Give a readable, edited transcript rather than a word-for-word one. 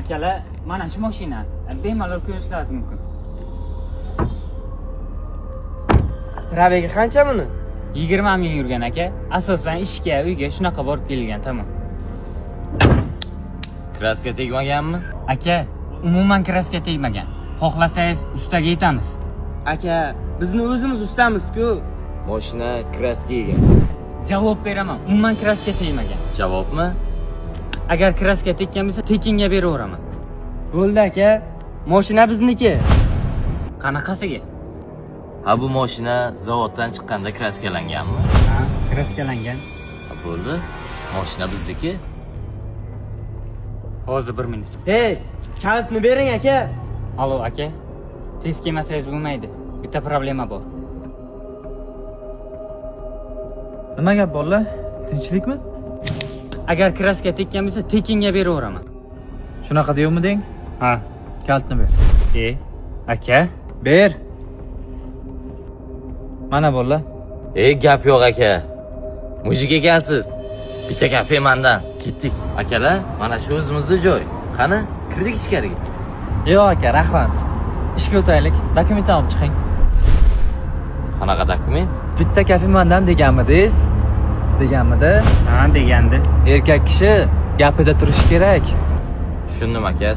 Akalar, mana shu mashina. Bemalol ko'rishlaringiz mumkin. Probegi qancha buni? 20 ming yurgan aka. Asosan ishga, uyga shunaqa borib kelgan, tamom. Kraska tegmaganmi? Aka, umuman kraska tegmagan. Xohlasangiz ustaga aytamiz. Aka, bizni o'zimiz ustamiz-ku. Mashina kraska yegan. Javob beraman. Umuman kraska tegmagan. Javobmi? Agar kraska tekkan bo'lsa, tekinga beraveraman. Bo'ldi aka. Mashina bizniki. Qanaqasiga? Ha, bu mashina zavoddan chiqqanda kraskalanganmi? Ha, kraskalangan. Bo'ldi. Mashina bizniki. Hozir 1 minut. Hey, kalitni bering aka. Alo aka. Tez kelmasangiz bo'lmaydi. Bitta problema bor. Nima gap bolalar? Tinchlikmi? Agar kraska tekkan bo'lsa, tekinga beraveraman. Shunaqa deyomiding? Ha, Kalitni ber. aka. Ber. Mana bolalar. Gap yo'q aka. Mujik ekansiz. Bitta kafe mendan. Ketdik. Akalar, mana shu o'zimizning joy. Qani, kirdik ichkariga. Yo'q aka, rahmat. Ishga o'taylik. Dokument olib chiqing. Qanaqa dokument? Bitta kafe mendan deganmidingiz? Deganmidi? Ha, degandi. Erkak kishi gapida turishi kerak. Tushundim aka.